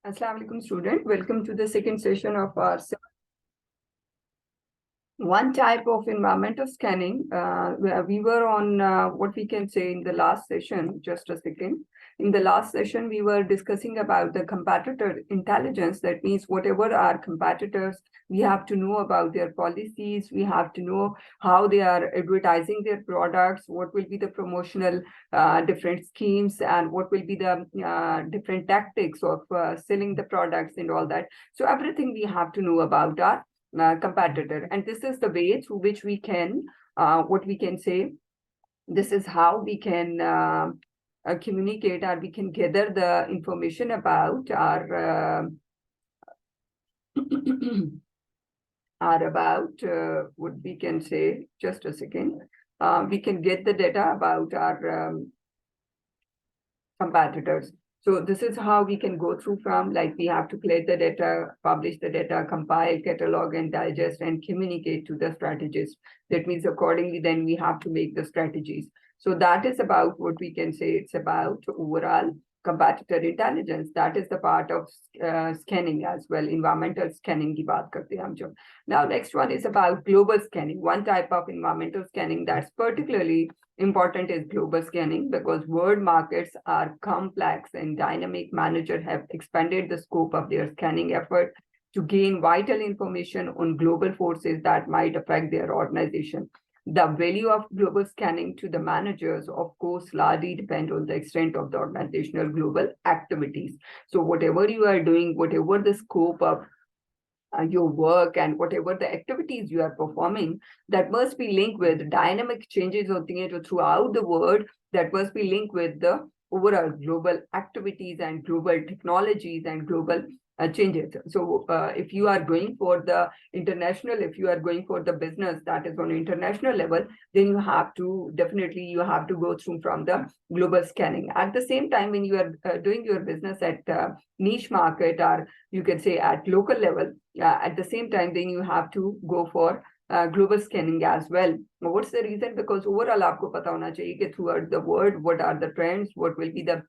Assalamu alaikum, student. Welcome to the second session of our one type of environmental scanning. We were on what we can say in the last session. Just a second. In the last session, we were discussing about the competitor intelligence. That means whatever our competitors, we have to know about their policies. We have to know how they are advertising their products, what will be the promotional different schemes, and what will be the different tactics of selling the products and all that. So everything we have to know about our competitor, and this is the way through which we can what we can say, this is how we can communicate, or we can gather the information about our about what we can say. Just a second. We can get the data about our competitors. So this is how we can go through from, like, we have to collect the data, publish the data, compile, catalog, and digest, and communicate to the strategist. That means accordingly, then we have to make the strategies. So that is about what we can say. It's about overall competitor intelligence. That is the part of scanning as well. Environmental scanning की बात करते हैं हम जो. Now, next one is about global scanning. One type of environmental scanning that's particularly important is global scanning, because world markets are complex and dynamic. Managers have expanded the scope of their scanning effort to gain vital information on global forces that might affect their organization. The value of global scanning to the managers, of course, largely depend on the extent of the organizational global activities. So whatever you are doing, whatever the scope of your work and whatever the activities you are performing, that must be linked with dynamic changes throughout the world, that must be linked with the overall global activities and global technologies and global changes. So if you are going for the international, if you are going for the business that is on international level, then you have to go through from the global scanning. At the same time, when you are doing your business at niche market, or you can say at local level, at the same time, then you have to go for global scanning as well. What's the reason? Because overall आपको पता होना चाहिए कि throughout the world, what are the trends, what will be the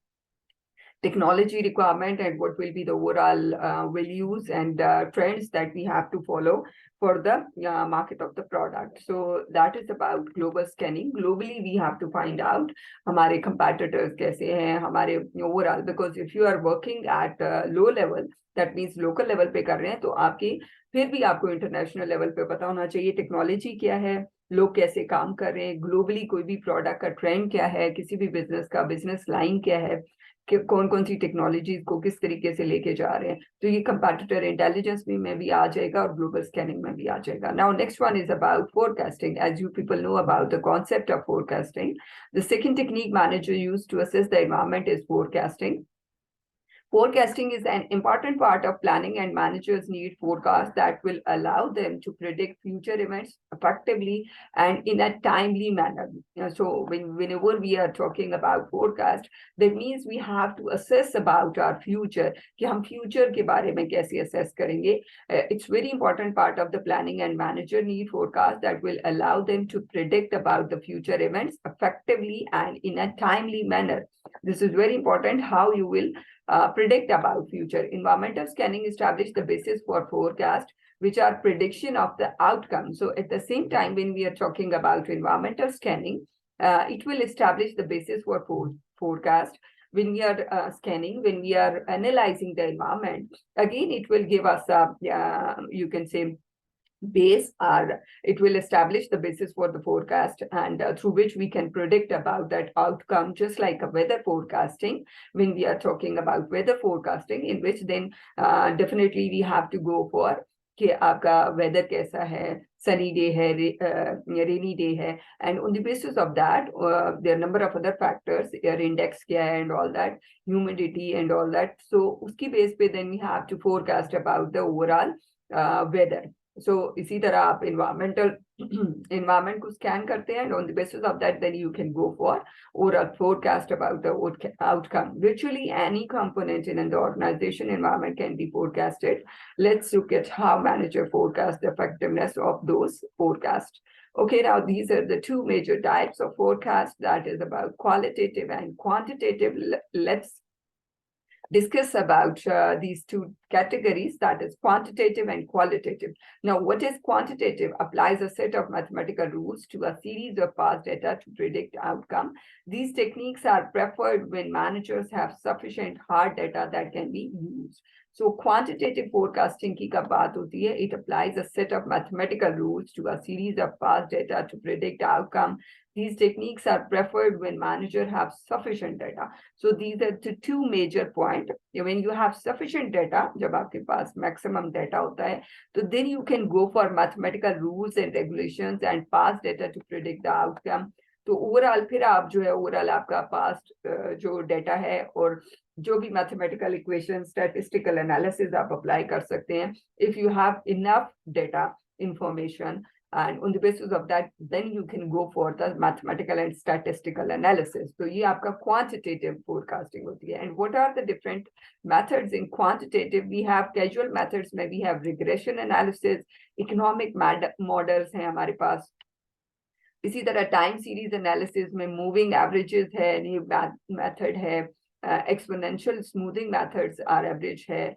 technology requirement, and what will be the overall values and trends that we have to follow for the market of the product. So that is about global scanning. Globally, we have to find out हमारे competitors कैसे हैं, हमारे overall, because if you are working at low level, that means local level पे कर रहे हैं, तो आपकी फिर भी आपको इंटरनेशनल लेवल पे पता होना चाहिए टेक्नोलॉजी क्या है, लोग कैसे काम कर रहे हैं, ग्लोबली कोई भी प्रोडक्ट का ट्रेंड क्या है, किसी भी बिजनेस का बिजनेस लाइन क्या है, कि कौन कौन सी टेक्नोलॉजीज को किस तरीके से लेके जा रहे हैं. तो ये कंपैटिटर इंटेलिजेंस में भी आ जाएगा और ग्लोबल स्कैनिंग में भी आ जाएगा. Now next one is about forecasting. As you people know about the concept of forecasting, the second technique manager use to assess the environment is forecasting. Forecasting is an important part of planning, and managers need forecasts that will allow them to predict future events effectively and in a timely manner. So whenever we are talking about forecast, that means we have to assess about our future, कि हम future के बारे में कैसे assess करेंगे. It's very important part of the planning, and manager need forecasts that will allow them to predict about the future events effectively and in a timely manner. This is very important, how you will predict about future. Environmental scanning establish the basis for forecast, which are prediction of the outcome. So at the same time, when we are talking about environmental scanning, it will establish the basis for forecast. When we are scanning, when we are analyzing the environment, again, it will give us you can say base, or it will establish the basis for the forecast, and through which we can predict about that outcome, just like a weather forecasting. When we are talking about weather forecasting, in which then definitely we have to go for कि आपका weather कैसा है, sunny day है, rainy day है, and on the basis of that there are number of other factors, air index क्या है and all that, humidity and all that. So उसकी base पे then we have to forecast about the overall weather. So इसी तरह आप environment को scan करते हैं, and on the basis of that then you can go for oral forecast about the outcome. Virtually any component in the organization environment can be forecasted. Let's look at how manager forecast the effectiveness of those forecasts. Okay, now these are the two major types of forecast, that is about qualitative and quantitative. Let's discuss about these two categories, that is quantitative and qualitative. Now, what is quantitative? Applies a set of mathematical rules to a series of past data to predict outcome. These techniques are preferred when managers have sufficient hard data that can be used. So quantitative forecasting की कब बात होती है? It applies a set of mathematical rules to a series of past data to predict outcome. These techniques are preferred when managers have sufficient data. So these are the two major points. When you have sufficient data, जब आपके पास maximum data होता है, तो then you can go for mathematical rules and regulations and past data to predict the outcome. तो overall फिर आप जो है ओवरऑल आपका पास्ट जो डेटा है और जो भी मैथमेटिकल इक्वेशन स्टैटिस्टिकल एनालिसिस आप अप्लाई कर सकते हैं, if you have enough data information and on the basis of that then you can go for the mathematical and statistical analysis. So ये आपका quantitative forecasting होती है. And what are the different methods in quantitative? We have casual methods में we have regression analysis, economic models हैं हमारे पास. इसी तरह टाइम सीरीज एनालिसिस में मूविंग एवरेजेस है, न्यू मेथड है, exponential smoothing methods are average है,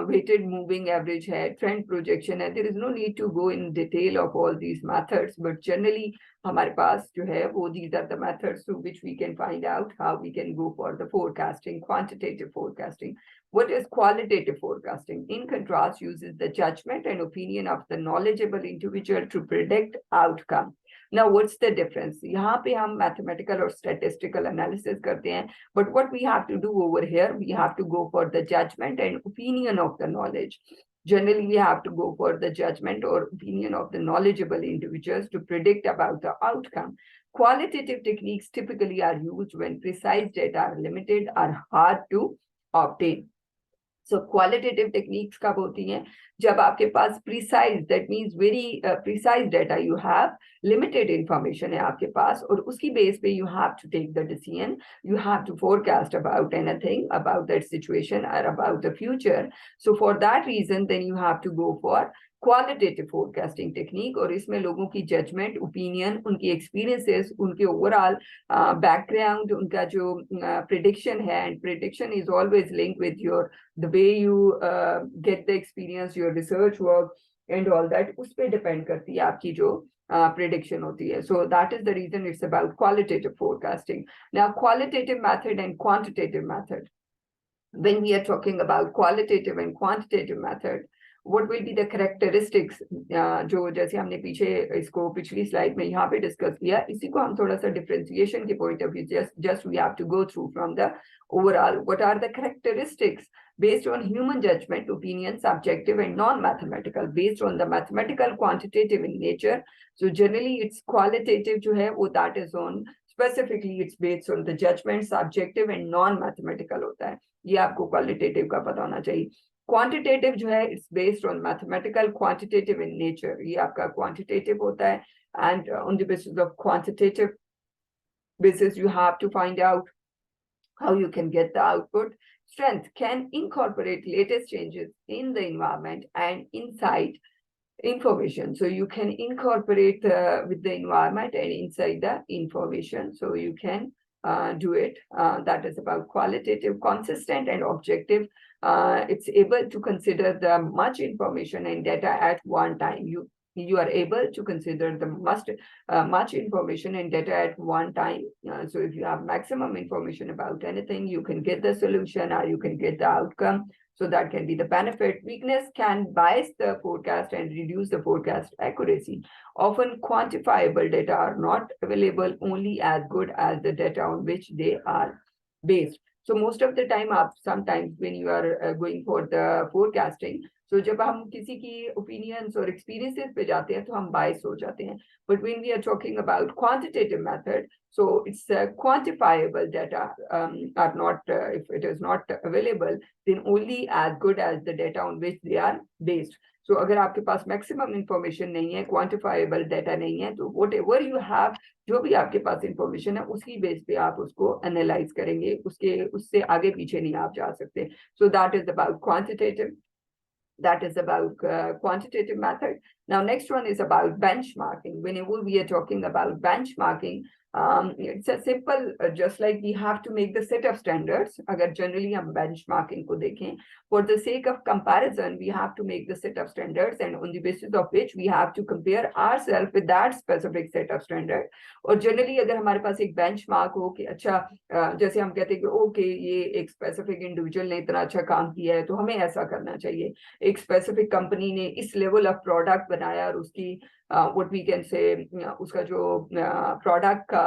weighted moving average है, trend projection है. There is no need to go in detail of all these methods, but generally हमारे पास जो है वो these are the methods through which we can find out how we can go for the forecasting, quantitative forecasting. What is qualitative forecasting? In contrast, uses the judgment and opinion of the knowledgeable individual to predict outcome. Now, what's the difference? यहाँ पे हम mathematical or statistical analysis करते हैं, but what we have to do over here, we have to go for the judgment and opinion of the knowledge. Generally, we have to go for the judgment or opinion of the knowledgeable individuals to predict about the outcome. Qualitative techniques typically are used when precise data are limited or hard to obtain. So qualitative techniques कब होती हैं? जब आपके पास precise, that means very precise data you have, limited information है आपके पास और उसकी base पे you have to take the decision, you have to forecast about anything, about that situation or about the future. So for that reason, then you have to go for qualitative forecasting technique और इसमें लोगों की judgement, opinion, उनकी experiences, उनके overall background, उनका जो prediction है, and prediction is always link with your the way you get the experience, your research work and all that, उस पर डिपेंड करती है आपकी जो prediction होती है. So that is the reason it's about qualitative forecasting. Now qualitative method and quantitative method. When we are talking about qualitative and quantitative method, what will be the characteristics जो जैसे हमने पीछे इसको पिछली स्लाइड में यहाँ पे डिस्कस किया, इसी को हम थोड़ा सा डिफरेंशिएशन के point of view just we have to go through from the overall what are the characteristics based on human judgment, opinion, subjective and non-mathematical, based on the mathematical, quantitative in nature. So generally it's qualitative जो है वो that is on specifically it's based on the judgment, subjective and non-mathematical होता है. ये आपको qualitative का पता होना चाहिए. Quantitative जो है it's based on mathematical, quantitative in nature. ये आपका quantitative होता है and on the basis of quantitative basis you have to find out how you can get the output. Strength can incorporate latest changes in the environment and inside information. So you can incorporate with the environment and inside the information. So you can do it. That is about qualitative, consistent and objective. It's able to consider the much information and data at one time. You are able to consider the much information and data at one time. So if you have maximum information about anything, you can get the solution or you can get the outcome. So that can be the benefit. Weakness can bias the forecast and reduce the forecast accuracy. Often quantifiable data are not available, only as good as the data on which they are based. So most of the time, sometimes when you are going for the forecasting, so जब हम किसी की opinions or experiences पे जाते हैं तो हम bias हो जाते हैं. But when we are talking about quantitative method, so it's quantifiable data are not, if it is not available, then only as good as the data on which they are based. So अगर आपके पास maximum information नहीं है, quantifiable data नहीं है, तो whatever you have, जो भी आपके पास information है, उसकी base पे आप उसको analyze करेंगे, उससे आगे पीछे नहीं आप जा सकते. So that is about quantitative. That is about quantitative method. Now, next one is about benchmarking. Whenever we are talking about benchmarking, It's a simple, just like we have to make the set of standards. अगर generally हम benchmarking को देखें, for the sake of comparison, we have to make the set of standards, and on the basis of which we have to compare ourselves with that specific set of standard. और generally अगर हमारे पास एक benchmark हो कि अच्छा, जैसे हम कहते हैं कि ओके ये एक specific individual ने इतना अच्छा काम किया है तो हमें ऐसा करना चाहिए, एक specific company ने इस level of product बनाया और उसकी what we can say उसका जो product का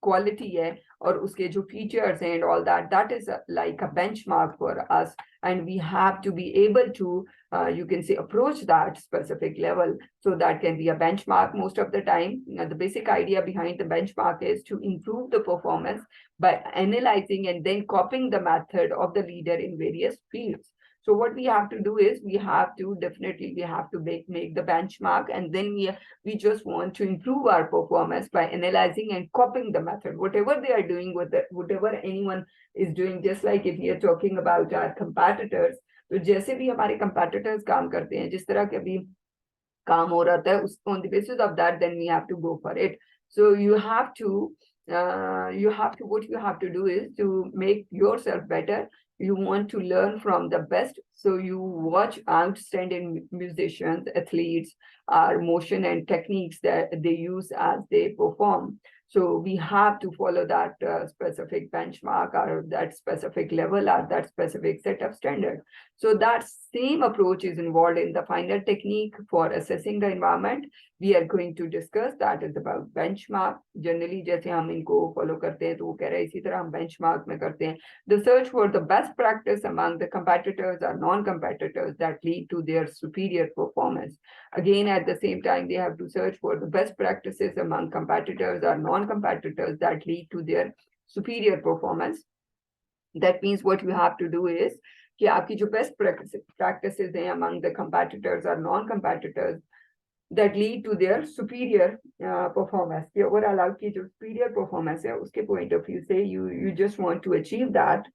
quality है और उसके जो features हैं and all that, that is like a benchmark for us, and we have to be able to you can say approach that specific level. So that can be a benchmark most of the time. The basic idea behind the benchmark is to improve the performance by analyzing and then copying the method of the leader in various fields. So what we have to do is we have to make the benchmark, and then we just want to improve our performance by analyzing and copying the method. Whatever they are doing with it, whatever anyone is doing, just like if we are talking about our competitors, तो जैसे भी हमारे competitors काम करते हैं, जिस तरह के भी काम हो रहा है, on the basis of that, then we have to go for it. So what you have to do is to make yourself better. You want to learn from the best, so you watch outstanding musicians, athletes, motion and techniques that they use as they perform. So we have to follow that specific benchmark or that specific level or that specific set of standards. So that same approach is involved in the final technique for assessing the environment. We are going to discuss that is about benchmark. Generally, जैसे हम इनको follow करते हैं, तो वो कह रहे हैं इसी तरह हम benchmark में करते हैं. The search for the best practice among the competitors or non-competitors that lead to their superior performance. Again, at the same time, they have to search for the best practices among competitors or non-competitors that lead to their superior performance. That means what you have to do is कि आपकी जो best practices हैं among the competitors or non-competitors that lead to their superior performance. कि overall आपकी जो superior performance है, उसके point of view से you just want to achieve that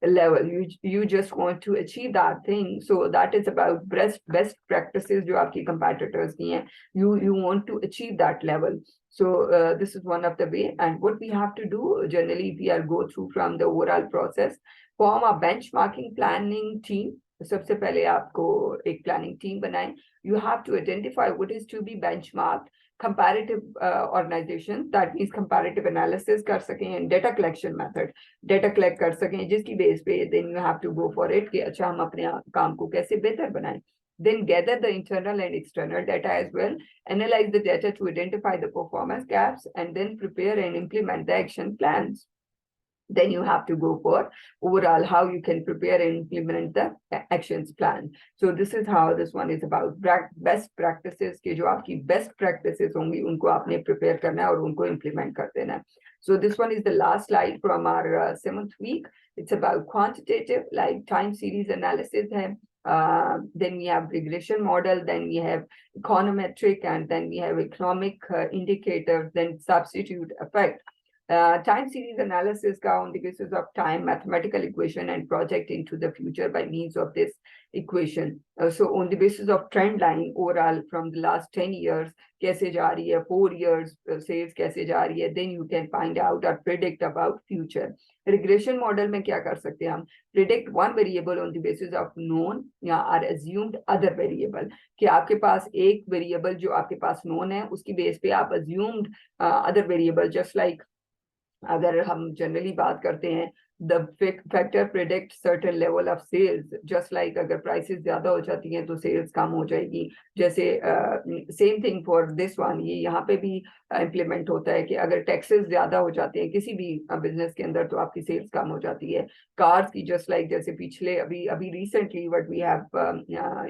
level. You just want to achieve that thing. So that is about best practices जो आपकी competitors की हैं. You want to achieve that level. So this is one of the way. And what we have to do generally, we are go through from the overall process, form a benchmarking planning team. सबसे पहले आपको एक planning team बनाएं. You have to identify what is to be benchmarked. Comparative organization, that means comparative analysis कर सकें, and data collection method, data collect कर सकें, जिसकी base पे then you have to go for it कि अच्छा हम अपने काम को कैसे बेहतर बनाएं. Then gather the internal and external data as well. Analyze the data to identify the performance gaps, and then prepare and implement the action plans. Then you have to go for overall how you can prepare and implement the actions plan. So this is how this one is about best practices कि जो आपकी best practices होंगी उनको आपने prepare करना है और उनको implement कर देना है. So this one is the last slide from our 7th week. It's about quantitative, like time series analysis है. Then we have regression model, then we have econometric, and then we have economic indicators, then substitute effect. Time series analysis का on the basis of time, mathematical equation, and project into the future by means of this equation. So on the basis of trend line overall from the last 10 years, कैसे जा रही है, 4 years sales कैसे जा रही है, then you can find out or predict about future. Regression model में क्या कर सकते हैं हम? Predict one variable on the basis of known या or assumed other variable. कि आपके पास एक variable जो आपके पास known है, उसकी base पे आप assumed other variable, just like अगर हम जनरली बात करते हैं, the factor predicts certain level of sales, just like अगर prices ज्यादा हो जाती हैं तो sales कम हो जाएगी. जैसे same thing for this one, ये यहाँ पे भी implement होता है कि अगर taxes ज्यादा हो जाते हैं किसी भी business के अंदर तो आपकी sales कम हो जाती है. Cars की just like जैसे पिछले अभी recently what we have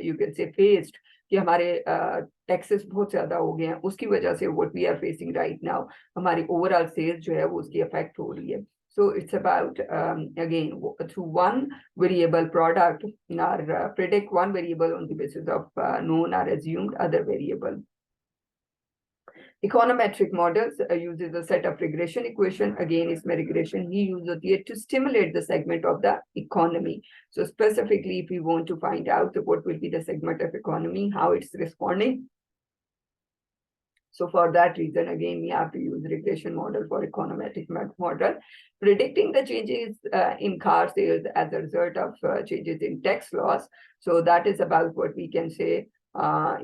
you can say faced कि हमारे टैक्सेस बहुत ज्यादा हो गए हैं, उसकी वजह से what we are facing right now, हमारी ओवरऑल सेल्स जो है वो उसकी अफेक्ट हो रही है. So it's about again through one variable product or predict one variable on the basis of known or assumed other variable. Econometric models uses a set of regression equation. Again, इसमें regression ही use होती है to stimulate the segment of the economy. So specifically, if we want to find out what will be the segment of economy, how it's responding. So for that reason, again, we have to use regression model for econometric model, predicting the changes in car sales as a result of changes in tax laws. So that is about what we can say.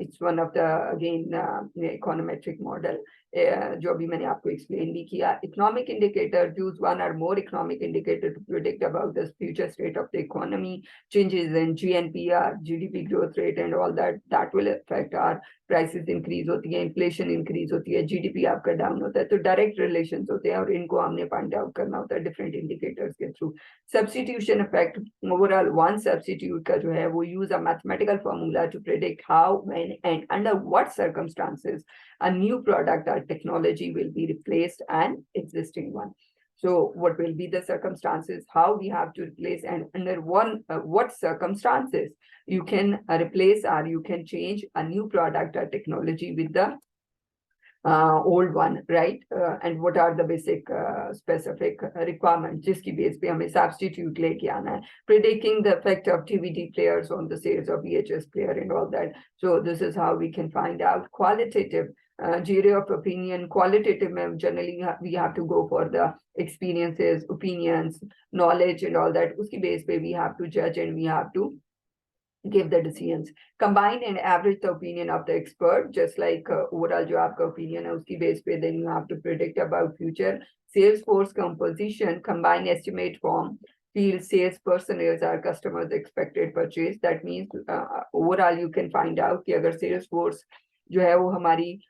It's one of the, again, econometric model. जो अभी मैंने आपको explain भी किया. Economic indicator, use one or more economic indicator to predict about the future state of the economy, changes in GNPR, GDP growth rate and all that. That will affect our prices increase होती है, inflation increase होती है, GDP आपका down होता है, तो direct relations होते हैं और इनको हमने find out करना होता है different indicators के through. Substitution effect, overall one substitute का जो है वो use a mathematical formula to predict how, when and under what circumstances a new product or technology will be replaced an existing one. So what will be the circumstances, how we have to replace, and under what circumstances you can replace or you can change a new product or technology with the old one, right? And what are the basic specific requirements जिसकी base पे हमें substitute लेके आना है, predicting the effect of DVD players on the sales of VHS player and all that. So this is how we can find out. Qualitative jury of opinion, qualitative generally we have to go for the experiences, opinions, knowledge and all that. उसकी base पे we have to judge and we have to give the decisions. Combine and average the opinion of the expert, just like overall जो आपका opinion है उसकी base पे, then you have to predict about future. Sales force composition, combine estimate from field sales personnel or customers expected purchase. That means overall you can find out कि अगर sales force जो है वो हमारी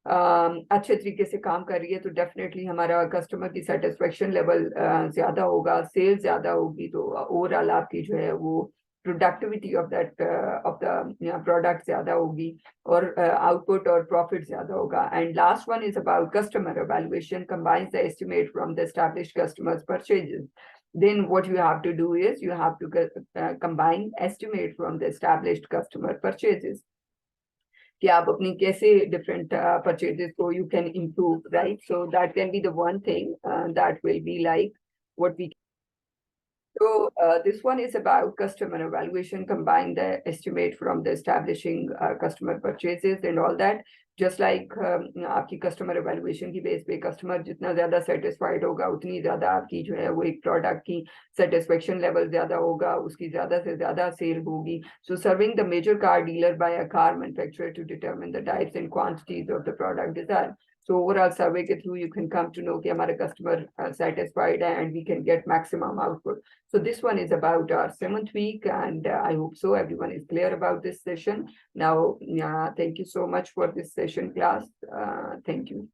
अच्छे तरीके से काम कर रही है तो डेफिनेटली हमारा कस्टमर की सेटिस्फेक्शन लेवल ज्यादा होगा, सेल्स ज्यादा होगी, तो ओवरऑल आपकी जो है वो productivity of that of the product ज्यादा होगी और आउटपुट और प्रॉफिट ज्यादा होगा. And last one is about customer evaluation, combines the estimate from the established customers purchases. Then what you have to do is you have to combine estimate from the established customer purchases. कि आप अपनी कैसे different purchases को you can improve, right? So that can be the one thing that will be like what we. So this one is about customer evaluation, combine the estimate from the establishing customer purchases and all that. Just like आपकी customer evaluation की base पे customer जितना ज़्यादा satisfied होगा उतनी ज़्यादा आपकी जो है वो एक product की satisfaction level ज़्यादा होगा, उसकी ज़्यादा से ज़्यादा sale होगी. So serving the major car dealer by a car manufacturer to determine the types and quantities of the product desired. So overall survey के through you can come to know कि हमारे customer satisfied है and we can get maximum output. So this one is about our 7th week and I hope so everyone is clear about this session. Now, thank you so much for this session class. Thank you.